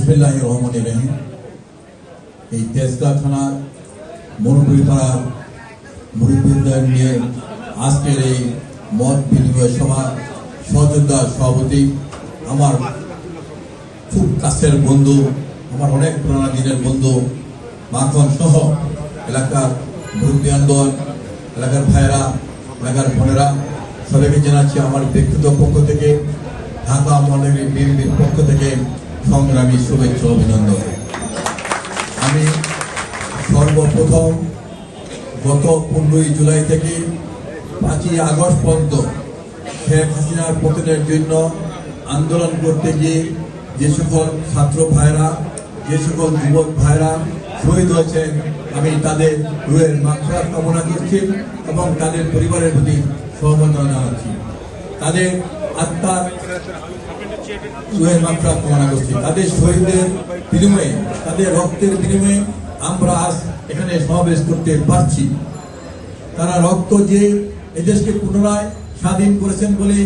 বিসমিল্লাহির রহমানির রহিম। এই তেজগাঁ থানার মুরব্বীপাড়ার মুরব্বীদের নিয়ে আজকের এই মত বিনিময় সভা সহযোদ্ধা সভাপতি আমার খুব কাছের বন্ধু, আমার অনেক পুরানা দিনের বন্ধু মাখন সহ এলাকার মুরব্বী আন্দোলন, এলাকার ভাইয়েরা, এলাকার বোনেরা সবাইকে জানাচ্ছি আমার ব্যক্তিগত পক্ষ থেকে, ঢাকা মহানগরী বিএনপির পক্ষ থেকে সংগ্রামী শুভেচ্ছা অভিনন্দন। আমি সর্বপ্রথম গত 15 জুলাই থেকে 5ই আগস্ট পর্যন্ত শেখ হাসিনার পতনের জন্য আন্দোলন করতে গিয়ে যে সকল ছাত্র ভাইরা, যে সকল যুবক ভাইরা শহীদ হয়েছেন, আমি তাদের রুহের মাগফিরাত কামনা করছি এবং তাদের পরিবারের প্রতি সমবেদনা জানাচ্ছি। তাদের আত্মার রুহের মাগফিরাত কামনা করছি। তাদের শহীদের বিনিময়ে, তাদের রক্তের বিনিময়ে আমরা আজ এখানে সমাবেশ করতে পারছি। তারা রক্ত যে এদেশকে পুনরায় স্বাধীন করেছেন বলে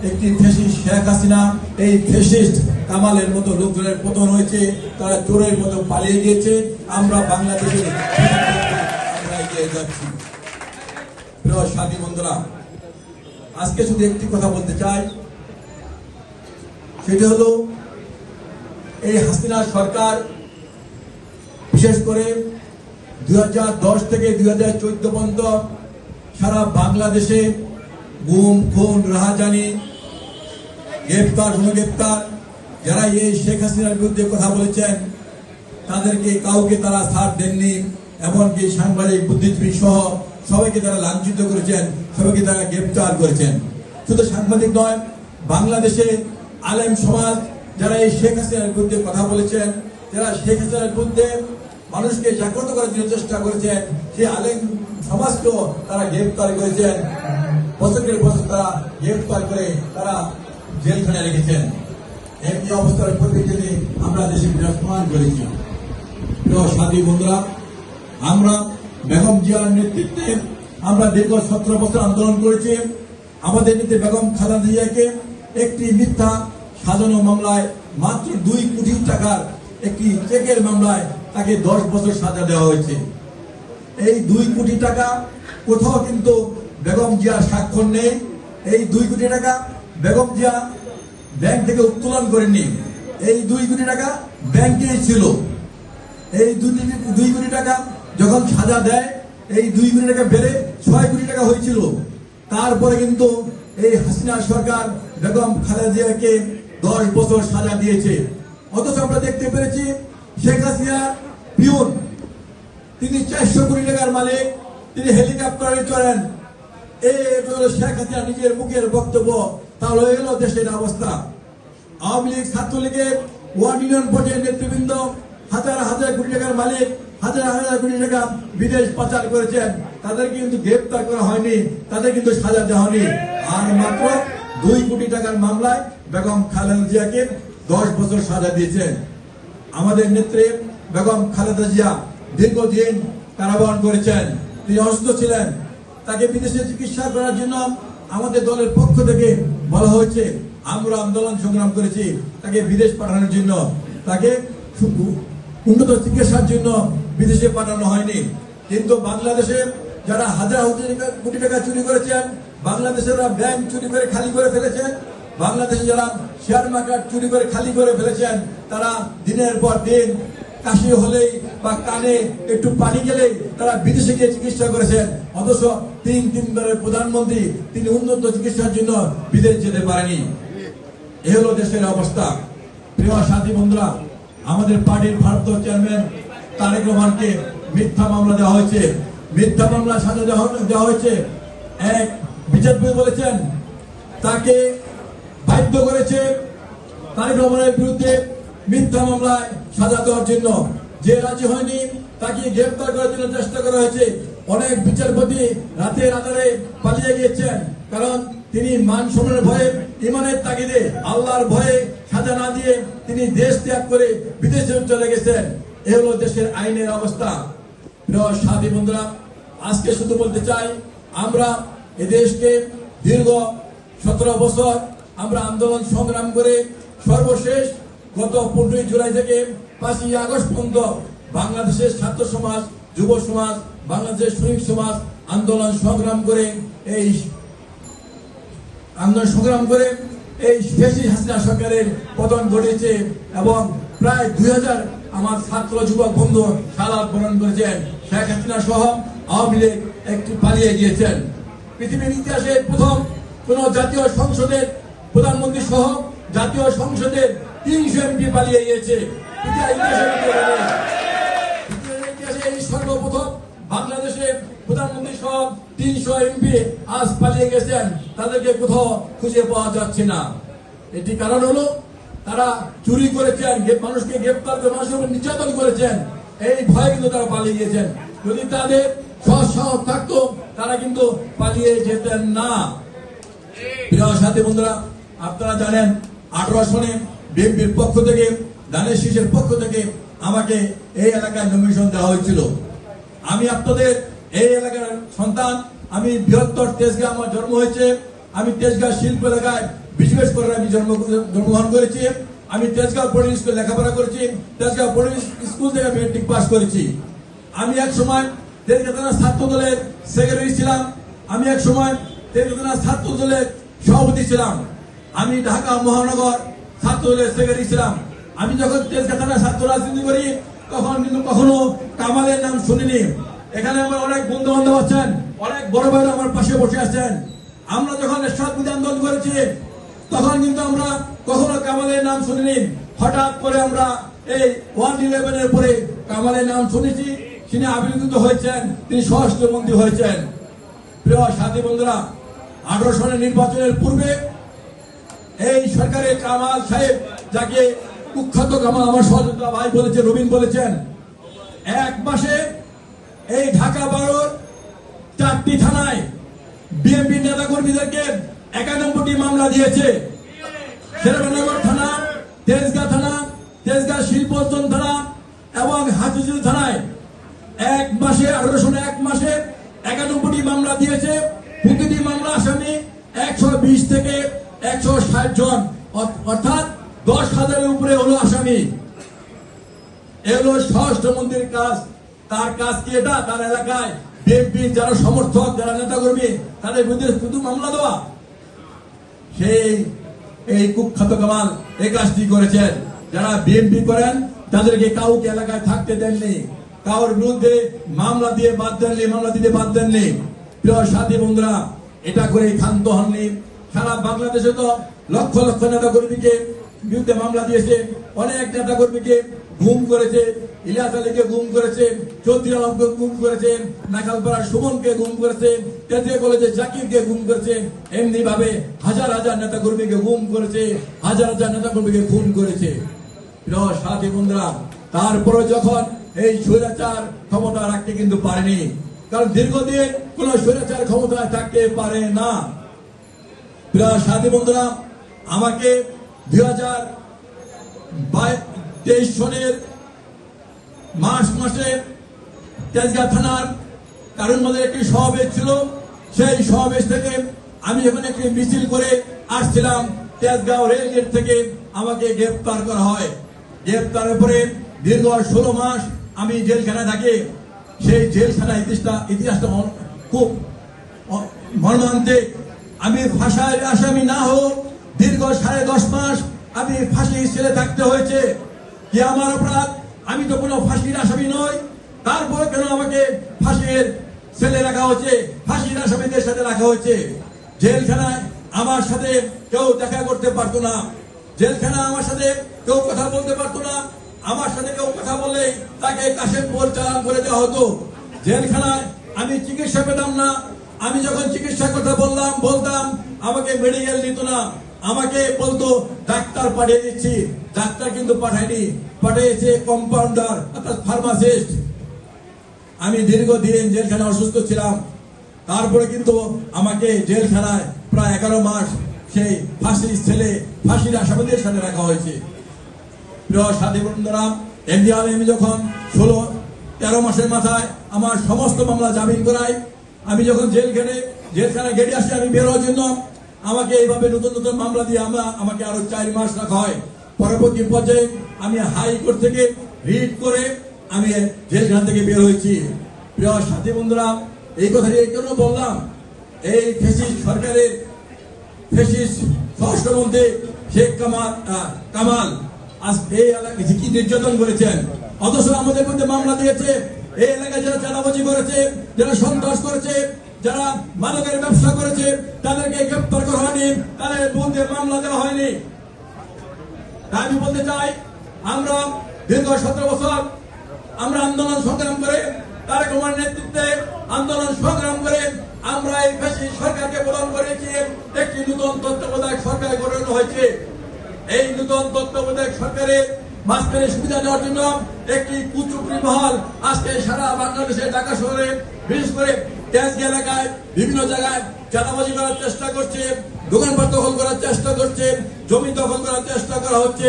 একটি ফ্যাসিস্ট শেখ হাসিনা, এই ফ্যাসিস্ট কামালের মতো লোকজনের পতন হয়েছে, তারা চোরের মতো পালিয়ে গিয়েছে। আমরা বাংলাদেশে এগিয়ে যাচ্ছি। প্রিয় সাথী বন্ধুরা, আজকে শুধু একটি কথা বলতে চাই, সেটা হলো এই হাসিনা সরকার বিশেষ করে 2010 থেকে 2014 পর্যন্ত সারা বাংলাদেশে গুম, খুন, রাহাজানি, গ্রেপ্তার, গ্রেপ্তার, যারা এই শেখ হাসিনার বিরুদ্ধে কথা বলেছেন তাদেরকে কাউকে তারা ছাড় দেননি। এমনকি সাংবাদিক, বুদ্ধিজীবী সহ সবাইকে তারা লাঞ্ছিত করেছেন, সবাইকে তারা গ্রেপ্তার করেছেন। শুধু সাংবাদিক নয়, বাংলাদেশে আলেম সমাজ যারা এই শেখ হাসিনার বিরুদ্ধে কথা বলেছেন, যারা শেখ হাসিনার বিরুদ্ধে মানুষকে জাগ্রত করার জন্য চেষ্টা করেছেন, সেই আলেম সমাজকেও তারা গ্রেপ্তার করেছেন। বছরের বছর তারা গ্রেপ্তার করে তারা জেলখানায় রেখেছেন। এই অবস্থার পরিপ্রেক্ষিতে আমরা দেশে বিরাজমান করেছি। প্রিয় সাথী বন্ধুরা, আমরা বেগম জিয়ার নেতৃত্বে আমরা দীর্ঘ 17 বছর আন্দোলন করেছি। আমাদের নেত্রী বেগম খালেদা জিয়াকে একটি মিথ্যা সাজানো মামলায় মাত্র 2 কোটি টাকার একটি চেকের মামলায় তাকে 10 বছর সাজা দেওয়া হয়েছে। এই 2 কোটি টাকা কোথাও কিন্তু বেগম জিয়ার স্বাক্ষর নেই। এই 2 কোটি টাকা বেগম জিয়া ব্যাংক থেকে উত্তোলন করেননি। এই 2 কোটি টাকা ব্যাংকে ছিল। এই 2 কোটি টাকা যখন সাজা দেয়, এই 2 কোটি টাকা বেড়ে 6 কোটি টাকা হয়েছিল। তারপরে কিন্তু এই হাসিনা সরকার বেগম খালেদা জিয়াকে 10 বছর সাজা দিয়েছে। অথচ আমরা দেখতে পেরেছি শেখ হাসিনা পিয়ন, তিনি 400 কোটি টাকার মালিক, তিনি হেলিকপ্টারে চড়েন। এই শেখ হাসিনা নিজের মুখের বক্তব্য, তাহলে এলো দেশের অবস্থা। আওয়ামী লীগ, ছাত্রলীগের 1 ইউনিয়ন পর্যায়ের নেতৃবৃন্দ হাজার হাজার কোটি টাকার মালিক, হাজার হাজার কোটি টাকা বিদেশ পাচার করেছেন, তাদেরকে কিন্তু গ্রেপ্তার করা হয়নি, তাদের কিন্তু সাজা দেওয়া হয়নি। আর মাত্র 2 কোটি টাকার মামলায় বেগম খালেদা জিয়াকে 10 বছর সাজা দিয়েছেন। আমাদের নেত্রী বেগম খালেদা জিয়া দীর্ঘদিন কারাবরণ করেছেন, তিনি অসুস্থ ছিলেন। তাকে বিদেশে চিকিৎসা করার জন্য আমাদের দলের পক্ষ থেকে বলা হয়েছে। আমরা আন্দোলন সংগ্রাম করেছি তাকে বিদেশ পাঠানোর জন্য, তাকে উন্নত চিকিৎসার জন্য বিদেশে পাঠানো হয়নি। কিন্তু বাংলাদেশে যারা হাজার হাজার কোটি টাকা চুরি করেছেন, বাংলাদেশের ব্যাংক চুরি করে খালি করে ফেলেছেন, বাংলাদেশে যারা শেয়ার মার্কেট চুরি করে খালি করে ফেলেছেন, তারা দিনের পর দিন কাশি হলেই বা কানে একটু পানি গেলেই তারা বিদেশে গিয়ে চিকিৎসা করেছেন। অথচ 3বারের প্রধানমন্ত্রী তিনি উন্নত চিকিৎসার জন্য বিদেশ যেতে পারেনি। এ হলো দেশের অবস্থা। প্রিয় সাথী বন্ধুরা, আমাদের পার্টির ভারপ্রাপ্ত চেয়ারম্যান তারেক রহমানকে মিথ্যা মামলা দেওয়া হয়েছে, মিথ্যা মামলা সাজা দেওয়া হয়েছে। এক বিচারপতি বলেছেন তাকে বাধ্য করেছে তারেক রহমানের বিরুদ্ধে মিথ্যা মামলায় সাজা দেওয়ার জন্য। যে রাজি হয়নি তাকে গ্রেপ্তার করার জন্য চেষ্টা করা হয়েছে। অনেক বিচারপতি রাতের আধারে পালিয়ে গিয়েছেন, কারণ তিনি মান সম্মানের ভয়ে, ইমানের তাগিদে, আল্লাহর ভয়ে সাজা না দিয়ে তিনি দেশ ত্যাগ করে বিদেশে চলে গেছেন। এ হলো দেশের আইনের অবস্থা। প্রিয় সাথী বন্ধুরা, আজকে শুধু বলতে চাই, আমরা এদেশকে দীর্ঘ 17 বছর আমরা আন্দোলন সংগ্রাম করে সর্বশেষ গত 15 জুলাই থেকে 5ই আগস্ট পর্যন্ত বাংলাদেশের ছাত্র সমাজ, যুব সমাজ, বাংলাদেশের শ্রমিক সমাজ আন্দোলন সংগ্রাম করে এই ফ্যাসিস্ট হাসিনা সরকারের পতন ঘটেছে এবং প্রায় 2000 আমার ছাত্র যুবক বন্ধু শাহাদাত বরণ করেছেন। শেখ হাসিনা সহ আওয়ামী লীগ একটু পালিয়ে গিয়েছেন। পৃথিবীর ইতিহাসে প্রথম কোন জাতীয় সংসদের প্রধানমন্ত্রী সহ জাতীয় সংসদের 300 এমপি পালিয়ে গিয়েছে। ইতিহাসে এই সর্বপ্রথম বাংলাদেশের প্রধানমন্ত্রী সহ 300 এমপি আজ পালিয়ে গেছেন, তাদেরকে কোথাও খুঁজে পাওয়া যাচ্ছে না। এটি কারণ হলো তারা চুরি করেছেন, মানুষকে গ্রেপ্তার করে মানুষের উপর নির্যাতন করেছেন, এই ভয়ে কিন্তু তারা পালিয়ে গিয়েছেন। যদি তাদের সাহস থাকতো তারা কিন্তু পালিয়ে যেতেন না। প্রিয় সাথী বন্ধুরা, আপনারা জানেন 18 সনে বিএনপির পক্ষ থেকে, ধানের শীষের পক্ষ থেকে আমাকে এই এলাকায় নমিনেশন দেওয়া হয়েছিল। আমি আপনাদের এই এলাকার সন্তান, আমি বৃহত্তর তেজগাঁ আমার জন্ম হয়েছে। আমি তেজগাঁ শিল্প এলাকায় বিশেষ করে আমি জন্মগ্রহণ করেছি। আমি তেজগাঁও পল্লী স্কুলে লেখাপড়া করেছি, তেজগাঁও পল্লী স্কুল থেকে মেট্রিক পাস করেছি। আমি এক সময় তেজগাঁ থানা ছাত্র দলের সেক্রেটারি ছিলাম। আমি এক সময় তেজগাঁ থানা ছাত্র দলের সভাপতি ছিলাম। আমি ঢাকা মহানগর ছাত্র দলের সেক্রেটারি ছিলাম। আমি যখন তেজগাঁ থানা ছাত্র রাজনীতি করি তখন কিন্তু কখনো কামালের নাম শুনিনি। এখানে আমার অনেক বন্ধু বান্ধব আছেন, অনেক বড় ভাইরা আমার পাশে বসে আছেন। আমরা যখন এরশাদ বিরোধী আন্দোলন করেছি তখন কিন্তু আমরা কখনো কামালের নাম শুনিনি। হঠাৎ করে আমরা এই 111 এর পরে কামালের নাম শুনেছি। তিনি আবির্ভূত হয়েছেন, তিনি স্বরাষ্ট্রমন্ত্রী হয়েছেন। প্রিয় সাথী বন্ধুরা, 18 সনের নির্বাচনের পূর্বে এই সরকারের কামাল সাহেব, যাকে কুখ্যাত কামাল আমার সহযোদ্ধা ভাই বলেছে, রবিন বলেছেন, এক মাসে এই ঢাকা 12 4টি থানায় বিএনপি নেতা কর্মীদেরকে 91টি মামলা দিয়েছে। শেরেবানগর থানা, তেজগাঁ থানা, তেজগাঁ শিল্পোদ্যোগ থানা এবং হাতিঝিল থানায় এক মাসে 18 সনে এক মাসে 91টি মামলা দিয়েছে। প্রতিটি মামলা আসামি 120 থেকে 160 জন, অর্থাৎ 10,000-এর উপরে হলো আসামি। এগুলো স্বরাষ্ট্রমন্ত্রীর কাজ। তার কাজ কি এটা? তার এলাকায় বিএনপি যারা সমর্থক, যারা নেতা কর্মী, তাদের বিরুদ্ধে শুধু মামলা দেওয়া। সেই এই কুখ্যাত কামাল এই কাজটি করেছেন। যারা বিএনপি করেন তাদেরকে কাউকে এলাকায় থাকতে দেননি, কারোর বিরুদ্ধে মামলা দিয়ে বাদ দেননি, মামলা দিতে বাদ দেননি। প্রিয় সাথী বন্ধুরা, এটা করে ক্ষান্ত হননি। সারা বাংলাদেশে তো লক্ষ লক্ষ নেতা কর্মীকে বিরুদ্ধে মামলা দিয়েছে। অনেক নেতা কর্মীকে গুম করেছে, ইলিয়াস আলীকে গুম করেছে, চৌধুরী আলমকে গুম করেছে, নাকালপাড়ার সুমনকে গুম করেছে, তেজগাঁ কলেজে জাকিরকে গুম করেছে। এমনি ভাবে হাজার হাজার নেতা কর্মীকে গুম করেছে, হাজার হাজার নেতা কর্মীকে খুন করেছে। প্রিয় সাথী বন্ধুরা, তারপরে যখন এই স্বৈরাচার ক্ষমতা রাখতে কিন্তু পারেনি, কারণ দীর্ঘদিন কোন স্বৈরাচার ক্ষমতায় থাকতে পারে না। প্রিয় সাথী বন্ধুরা, আমাকে 2023 সনের মার্চ মাসে তেজগাঁ থানার কারণ মধ্যে একটি সমাবেশ ছিল। সেই সমাবেশ থেকে আমি যখন একটি মিছিল করে আসছিলাম, তেজগাঁও রেলগেট থেকে আমাকে গ্রেপ্তার করা হয়। গ্রেপ্তারের পরে দীর্ঘ 16 মাস আমি জেলখানায় থাকি। সেই জেলখানার ইতিহাসটা খুব মর্মান্তিক। আমি ফাঁসার আসামি না হোক, দীর্ঘ 10.5 মাস আমি ফাঁসির সেলে থাকতে হয়েছে। কি আমার অপরাধ? আমি তো কোনো ফাঁসির আসামি নই, তারপরে কেন আমাকে ফাঁসির সেলে রাখা হয়েছে, ফাঁসির আসামিদের সাথে রাখা হয়েছে? জেলখানায় আমার সাথে কেউ দেখা করতে পারতো না, জেলখানায় আমার সাথে কেউ কথা বলতে পারতো না। আমার সাথে কেউ কথা বললে তাকে কাশেমপুর চালান করে দেওয়া হতো। জেলখানায় আমি চিকিৎসা পেতাম না। আমি যখন চিকিৎসার কথা বলতাম আমাকে মেডিকেল নিত না, আমাকে বলতো ডাক্তার পাঠিয়ে দিচ্ছি। ডাক্তার কিন্তু পাঠায়নি, পাঠিয়েছে কম্পাউন্ডার অর্থাৎ ফার্মাসিস্ট। আমি দীর্ঘদিন জেলখানায় অসুস্থ ছিলাম, তারপরে কিন্তু আমাকে জেলখানায় প্রায় 11 মাস সেই ফাঁসির ছেলে, ফাঁসির আসামিদের সাথে রাখা হয়েছে। প্রিয় সাথী বন্ধুরা, এমনি আমি যখন 13 মাসের মাথায় আমার সমস্ত মামলা জামিন করাই, আমি যখন জেলখানায় গেটে আসি আমি বের হওয়ার জন্য, আমাকে এইভাবে নতুন নতুন মামলা দিয়ে আমাকে আরো 4 মাস রাখা হয়। পরবর্তী পর্যায়ে আমি হাইকোর্ট থেকে রিট করে আমি জেলখানা থেকে বের হয়েছি। প্রিয় সাথী বন্ধুরা, এই কথাটি এই জন্য বললাম, এই ফ্যাসিস্ট সরকারের ফ্যাসিস্ট স্বরাষ্ট্রমন্ত্রী শেখ কামাল আজ এই এলাকায় কি নির্যাতন করেছেন, অথচ আমাদের মধ্যে মামলা দিয়েছে। এই এলাকায় যারা চাঁদাবাজি করেছে, যারা সন্ত্রাস করেছে, যারা মাদকের ব্যবসা করেছে, তাদেরকে গ্রেপ্তার করা হয়নি, তাদের বিরুদ্ধে মামলা দেওয়া হয়নি। তাই আমি বলতে চাই, আমরা দীর্ঘ 17 বছর আমরা আন্দোলন সংগ্রাম করে, তারেক রহমানের নেতৃত্বে আন্দোলন সংগ্রাম করে আমরা এই ফ্যাসিস্ট সরকারকে প্রদান করেছি। একটি নতুন তত্ত্বাবধায়ক সরকার গঠন হয়েছে। এই নতুন তত্ত্বাবধায়ক সরকারের মাঝখানে সুবিধা দেওয়ার জন্য একটি কুচক্রী মহল আজকে সারা বাংলাদেশে, ঢাকা শহরে, বিশেষ করে তেজগাঁ এলাকায় বিভিন্ন জায়গায় চাঁদাবাজি করার চেষ্টা করছে, দোকানপাট দখল করার চেষ্টা করছে, জমি দখল করার চেষ্টা করা হচ্ছে।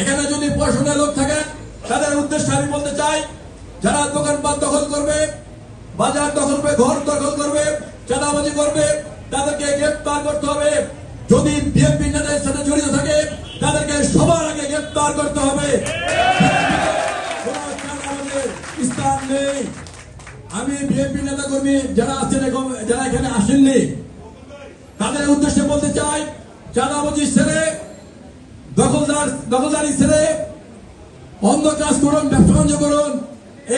এখানে যদি পড়াশোনার লোক থাকেন, তাদের উদ্দেশ্যে আমি বলতে চাই, যারা দোকানপাট দখল করবে, বাজার দখল করবে, ঘর দখল করবে, চাঁদাবাজি করবে, তাদেরকে গ্রেপ্তার করতে হবে। যদি বিএনপি নেতাদের সাথে জড়িত থাকে, তাদেরকে সবার আগে গ্রেপ্তার করতে হবে। স্থান নেই। আমি বিএনপি নেতা কর্মী যারা আছেন, যারা এখানে আসেননি, তাদের উদ্দেশ্যে বলতে চাই, চাঁদাবাজি ছেড়ে, দখলদারি ছেড়ে অন্ধ কাজ করুন, ব্যবসা বাণিজ্য করুন।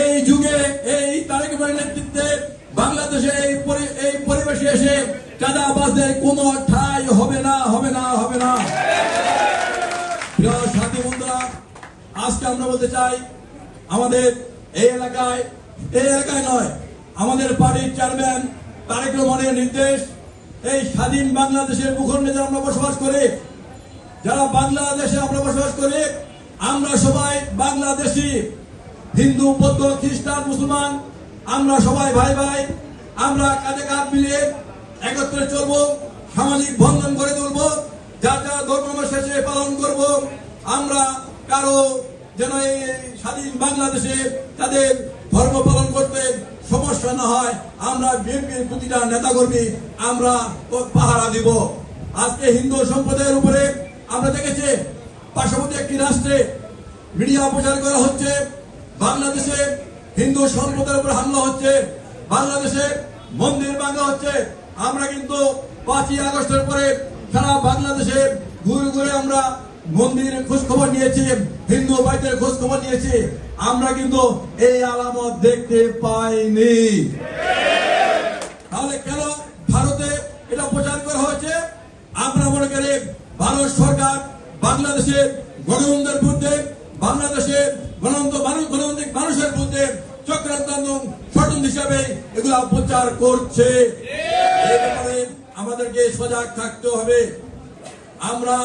এই যুগে এই তারেক রহমানের নেতৃত্বে বাংলাদেশে এই পরিবেশে এসে চাঁদাবাজদের কোনো ঠাঁই হবে না, হবে না, হবে না। প্রিয় সাথী বন্ধুরা, আজকে আমরা বলতে চাই, আমাদের এই এলাকায় নয়, আমাদের পার্টির চেয়ারম্যান তারেক রহমানের নির্দেশ, এই স্বাধীন বাংলাদেশের ভূখণ্ডে যারা আমরা বসবাস করি, যারা বাংলাদেশে আমরা বসবাস করি, আমরা সবাই বাংলাদেশি, হিন্দু, বৌদ্ধ, খ্রিস্টান, মুসলমান, আমরা সবাই ভাই ভাই। আমরা কাঁধে কাঁধ মিলিয়ে একত্রে চলবো, সামাজিক বন্ধন গড়ে তুলবো, যার যার ধর্ম আমরা শেষে পালন করব। আমরা কারো যেন এই স্বাধীন বাংলাদেশে তাদের ধর্ম পালন করতে সমস্যা না হয়, আমরা বিএনপির প্রতিটা নেতাকর্মী আমরা পাহারা দিব। আজকে হিন্দু সম্প্রদায়ের উপরে আমরা দেখেছি, পার্শ্ববর্তী একটি রাষ্ট্রে মিডিয়া প্রচার করা হচ্ছে, বাংলাদেশে হিন্দু সম্প্রদায়ের উপর হামলা হচ্ছে, বাংলাদেশে মন্দির ভাঙা হচ্ছে। আমরা কিন্তু 5ই আগস্টের পরে সারা বাংলাদেশে ঘুরে ঘুরে আমরা মন্দিরের খোঁজ খবর নিয়েছি, হিন্দু ভাইদের খোঁজ খবর নিয়েছি, আমরা কিন্তু এই আলামত দেখতে পাইনি। তাহলে কেন ভারতে এটা প্রচার করা হয়েছে? আমরা মনে করি ভারত সরকার বাংলাদেশের গণতন্ত্রের বিরুদ্ধে, বাংলাদেশের গণতান্ত্রিক মানুষের বিরুদ্ধে চক্রান্ত ষড়যন্ত্র হিসাবে এগুলা প্রচার করছে। এই ব্যাপারে আমাদেরকে সজাগ থাকতে হবে। আমরা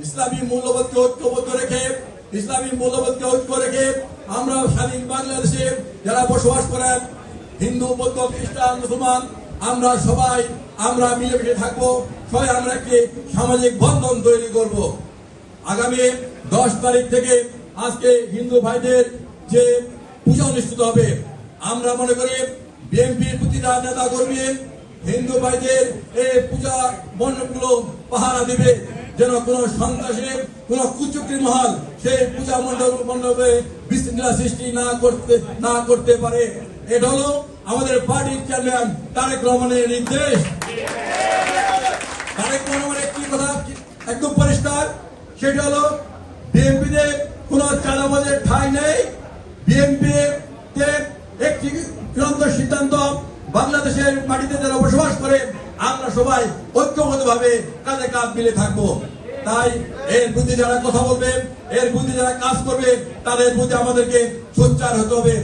ইসলামী মূল্যবোধকে ঐক্যবদ্ধ রেখে, আমরা স্বাধীন বাংলাদেশে যারা বসবাস করেন, হিন্দু, বৌদ্ধ, খ্রিস্টান, মুসলমান, আমরা সবাই আমরা মিলেমিশে থাকবো, সবাই আমরা একটি সামাজিক বন্ধন তৈরি করব। আগামী 10 তারিখ থেকে আজকে হিন্দু ভাইদের যে পূজা অনুষ্ঠিত হবে, আমরা মনে করি বিএনপির প্রতিটা নেতা কর্মী হিন্দু ভাইদের এই পূজা মণ্ডপগুলো পাহারা দিবে, যেন কোন সন্ত্রাসের, কোন কুচক্রী মহল সেই পূজা মণ্ডপে বিশৃঙ্খলা সৃষ্টি না করতে পারে। এটা হলো আমাদের পার্টির চেয়ারম্যান তারেক রহমানের নির্দেশ। তারেক রহমানের একটি কথা একদম পরিষ্কার, সেটা হলো বিএনপিতে কোন চাঁদাবাজের ঠাঁই নেই। বিএনপি একটি চূড়ান্ত সিদ্ধান্ত, বাংলাদেশের মাটিতে যারা বসবাস করে আমরা সবাই ঐক্যবদ্ধভাবে কাঁধে কাঁধ মিলে থাকবো। তাই এর প্রতি যারা কথা বলবে, এর প্রতি যারা কাজ করবে, তাদের প্রতি আমাদেরকে সোচ্চার হতে হবে।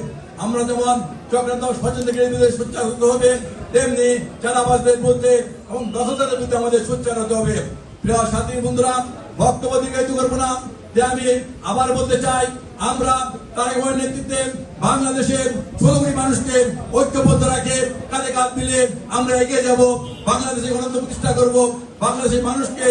আমরা যেমন চক্রান্ত ষড়যন্ত্রের বিরুদ্ধে সোচ্চার হতে হবে, তেমনি চাঁদাবাজদের বিরুদ্ধে এবং দখলদারদের বিরুদ্ধে আমাদের সোচ্চার হতে হবে। প্রিয় সাথী বন্ধুরা, বক্তব্য দীর্ঘায়িত করবো না, যে আমি আবার বলতে চাই, আমরা তারেক রহমানের নেতৃত্বে বাংলাদেশের 16 কোটি মানুষকে ঐক্যবদ্ধ রাখে কাঁধে কাঁধ মিলে আমরা এগিয়ে যাব, বাংলাদেশে গণতন্ত্র প্রতিষ্ঠা করব, বাংলাদেশের মানুষকে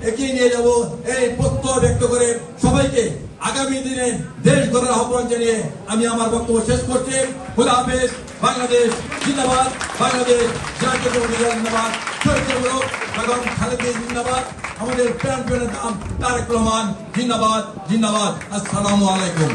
এগিয়ে নিয়ে যাব, এই প্রত্যয় ব্যক্ত করে সবাইকে আগামী দিনে দেশ গড়ার আহ্বান জানিয়ে আমি আমার বক্তব্য শেষ করছি। খোদা হাফেজ। বাংলাদেশ জিন্দাবাদ, বাংলাদেশ জাতীয়তাবাদী দল জিন্দাবাদ, শহীদ বেগম খালেদা জিন্দাবাদ, আমাদের প্রাণ প্রিয় নেতা তারেক রহমান জিন্দাবাদ জিন্দাবাদ। আসসালামু আলাইকুম।